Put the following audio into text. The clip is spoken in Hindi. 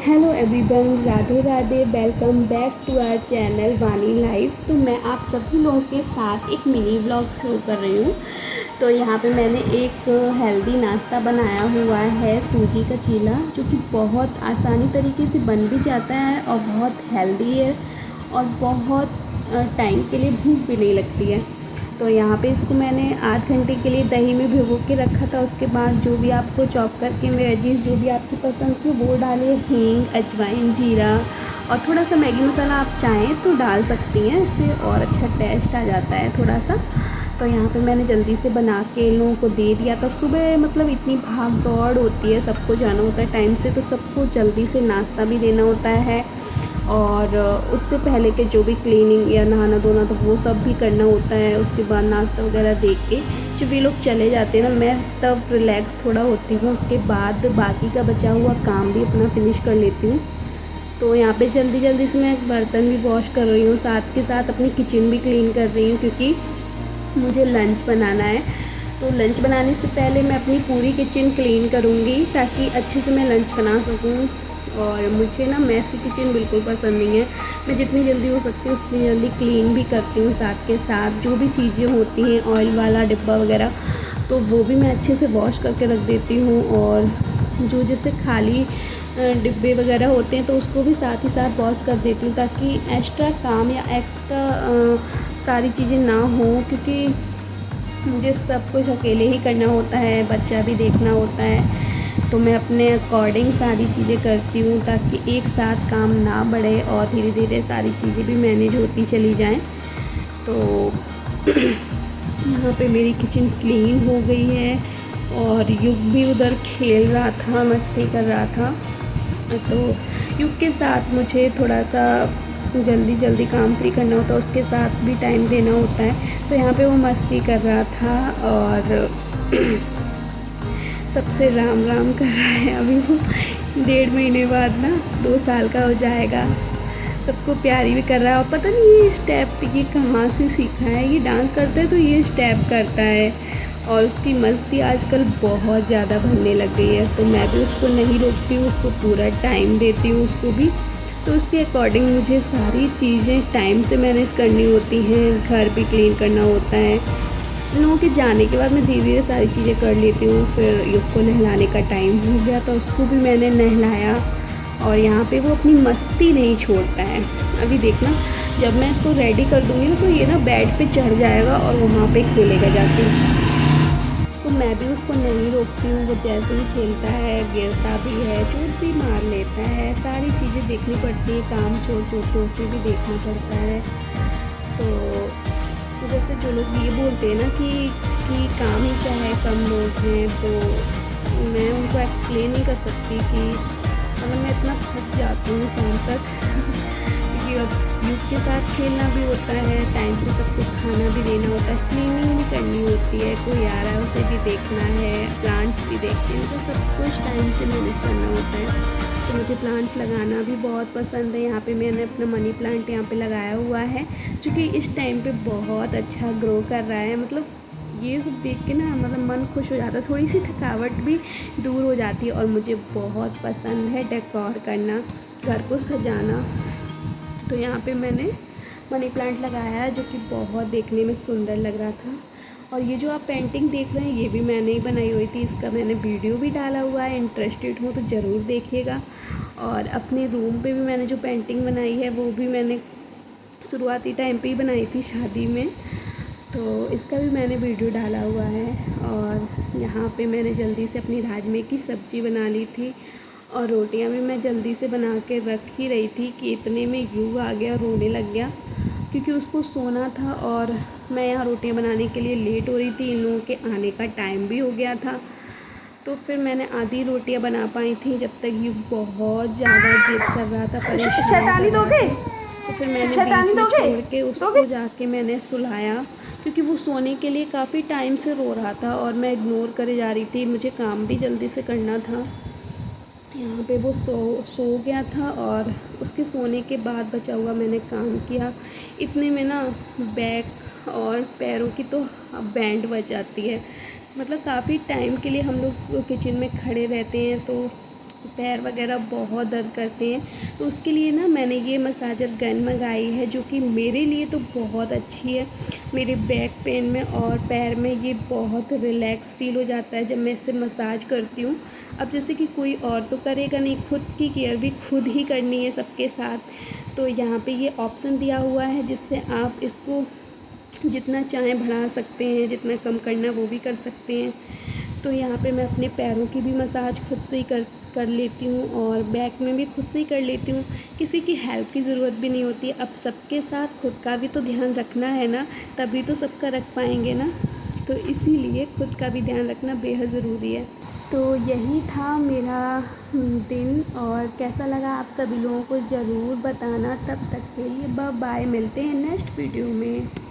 Hello everyone, Radhe Radhe. Welcome back to our channel Vani life. तो मैं आप सभी लोगों के साथ एक मिनी व्लॉग शुरू कर रही हूँ। तो यहाँ पे मैंने एक हेल्दी नाश्ता बनाया हुआ है, सूजी का चीला, जो कि बहुत आसानी तरीके से बन भी जाता है और बहुत हेल्दी है और बहुत टाइम के लिए भूख भी नहीं लगती है। तो यहाँ पे इसको मैंने आध घंटे के लिए दही में भिगो के रखा था। उसके बाद जो भी आपको चॉप करके वेजीज जो भी आपकी पसंद की वो डालिए, हींग, अजवाइन, जीरा और थोड़ा सा मैगी मसाला आप चाहें तो डाल सकती हैं, इससे और अच्छा टेस्ट आ जाता है थोड़ा सा। तो यहाँ पे मैंने जल्दी से बना के इन लोगों को दे दिया था। सुबह मतलब इतनी भाग दौड़ होती है, सबको जाना होता है टाइम से, तो सबको जल्दी से नाश्ता भी देना होता है और उससे पहले के जो भी क्लीनिंग या नहाना धोना तो वो सब भी करना होता है। उसके बाद नाश्ता वगैरह दे के जब ये लोग चले जाते हैं ना, मैं तब रिलैक्स थोड़ा होती हूँ। उसके बाद बाकी का बचा हुआ काम भी अपना फिनिश कर लेती हूँ। तो यहाँ पे जल्दी जल्दी से मैं बर्तन भी वॉश कर रही हूँ, साथ के साथ अपनी किचन भी क्लीन कर रही हूँ, क्योंकि मुझे लंच बनाना है। तो लंच बनाने से पहले मैं अपनी पूरी किचन क्लीन करूँगी ताकि अच्छे से मैं लंच बना सकूँ। और मुझे ना मैसी किचन बिल्कुल पसंद नहीं है। मैं जितनी जल्दी हो सकती है उतनी जल्दी क्लीन भी करती हूँ। साथ के साथ जो भी चीज़ें होती हैं, ऑयल वाला डिब्बा वगैरह, तो वो भी मैं अच्छे से वॉश करके रख देती हूँ। और जो जैसे खाली डिब्बे वगैरह होते हैं तो उसको भी साथ ही साथ वॉश कर देती हूँ, ताकि एक्स्ट्रा काम या एक्स्ट्रा सारी चीज़ें ना हो, क्योंकि मुझे सब कुछ अकेले ही करना होता है, बच्चा भी देखना होता है। तो मैं अपने अकॉर्डिंग सारी चीज़ें करती हूँ ताकि एक साथ काम ना बढ़े और धीरे धीरे सारी चीज़ें भी मैनेज होती चली जाएं। तो यहाँ पे मेरी किचन क्लीन हो गई है और युग भी उधर खेल रहा था, मस्ती कर रहा था। तो युग के साथ मुझे थोड़ा सा जल्दी जल्दी काम भी करना होता है, उसके साथ भी टाइम देना होता है। तो यहाँ पे वो मस्ती कर रहा था और सबसे राम राम कर रहा है। अभी वो 1.5 महीने बाद ना 2 साल का हो जाएगा। सबको प्यारी भी कर रहा है। और पता नहीं ये स्टेप ये कहाँ से सीखा है। ये डांस करता है तो ये स्टेप करता है और उसकी मस्ती आजकल बहुत ज़्यादा बढ़ने लग गई है। तो मैं भी उसको नहीं रोकती हूँ, उसको पूरा टाइम देती हूँ उसको भी। तो उसके अकॉर्डिंग मुझे सारी चीज़ें टाइम से मैनेज करनी होती हैं। घर भी क्लीन करना होता है। इन लोगों के जाने के बाद मैं धीरे धीरे सारी चीज़ें कर लेती हूँ। फिर युग को नहलाने का टाइम हो गया तो उसको भी मैंने नहलाया और यहाँ पे वो अपनी मस्ती नहीं छोड़ता है। अभी देखना, जब मैं इसको रेडी कर दूँगी ना तो ये ना बेड पे चढ़ जाएगा और वहाँ पे खेलेगा जाके। तो मैं भी उसको नहीं रोकती हूँ। वो जैसे ही खेलता है, गिरता भी है, चोट भी मार लेता है, सारी चीज़ें देखनी पड़ती है। काम छोड़ छोड़ के उसे भी देखना पड़ता है। तो जैसे जो लोग ये बोलते हैं ना कि काम ही क्या है, कम लोग हैं, तो मैं उनको एक्सप्लेन नहीं कर सकती कि मतलब मैं इतना थक जाती हूँ शाम तक क्योंकि अब युग के साथ खेलना भी होता है, टाइम से सब कुछ खाना भी देना होता है, क्लीनिंग भी करनी होती है, कोई आ रहा है उसे भी देखना है, प्लांट्स भी देखते हैं, तो सब कुछ टाइम से मैनेज करना होता है। तो मुझे प्लांट्स लगाना भी बहुत पसंद है। यहाँ पे मैंने अपना मनी प्लांट यहाँ पे लगाया हुआ है, जो कि इस टाइम पे बहुत अच्छा ग्रो कर रहा है। मतलब ये सब देख के ना मतलब मन खुश हो जाता है, थोड़ी सी थकावट भी दूर हो जाती है। और मुझे बहुत पसंद है डेकोर करना, घर को सजाना। तो यहाँ पे मैंने मनी प्लांट लगाया है जो कि बहुत देखने में सुंदर लग रहा था। और ये जो आप पेंटिंग देख रहे हैं ये भी मैंने ही बनाई हुई थी, इसका मैंने वीडियो भी डाला हुआ है। इंटरेस्टेड हो तो ज़रूर देखिएगा। और अपने रूम पे भी मैंने जो पेंटिंग बनाई है वो भी मैंने शुरुआती टाइम पे ही बनाई थी शादी में, तो इसका भी मैंने वीडियो डाला हुआ है। और यहाँ पे मैंने जल्दी से अपनी राजमे की सब्ज़ी बना ली थी और रोटियां भी मैं जल्दी से बना के रख ही रही थी कि इतने में युग आ गया, रोने लग गया, क्योंकि उसको सोना था और मैं यहाँ रोटियां बनाने के लिए लेट हो रही थी। इन लोगों के आने का टाइम भी हो गया था। तो फिर मैंने आधी रोटियां बना पाई थी, जब तक युग बहुत ज़्यादा जिद कर रहा था, परेशान शैतानी कर रहा दोगे? था। तो फिर मैंने शैतानी बीच में दोगे? छोड़ के उसको जाके मैंने सुलाया, क्योंकि वो सोने के लिए काफ़ी टाइम से रो रहा था और मैं इग्नोर करे जा रही थी। मुझे काम भी जल्दी से करना था। यहाँ पे वो सो गया था और उसके सोने के बाद बचा हुआ मैंने काम किया। इतने में ना बैक और पैरों की तो बैंड बज जाती है। मतलब काफ़ी टाइम के लिए हम लोग किचन में खड़े रहते हैं तो पैर वगैरह बहुत दर्द करते हैं। तो उसके लिए ना मैंने ये मसाजर गन मंगाई है, जो कि मेरे लिए तो बहुत अच्छी है। मेरे बैक पेन में और पैर में ये बहुत रिलैक्स फ़ील हो जाता है जब मैं इससे मसाज करती हूँ। अब जैसे कि कोई और तो करेगा नहीं, खुद की केयर भी खुद ही करनी है सबके साथ। तो यहाँ पे ये ऑप्शन दिया हुआ है जिससे आप इसको जितना चाहें बढ़ा सकते हैं, जितना कम करना है वो भी कर सकते हैं। तो यहाँ पे मैं अपने पैरों की भी मसाज खुद से ही कर लेती हूँ और बैक में भी खुद से ही कर लेती हूँ। किसी की हेल्प की ज़रूरत भी नहीं होती। अब सबके साथ खुद का भी तो ध्यान रखना है ना, तभी तो सबका रख पाएंगे ना। तो इसीलिए खुद का भी ध्यान रखना बेहद ज़रूरी है। तो यही था मेरा दिन, और कैसा लगा आप सभी लोगों को ज़रूर बताना। तब तक के लिए बाय बाय, मिलते हैं नेक्स्ट वीडियो में।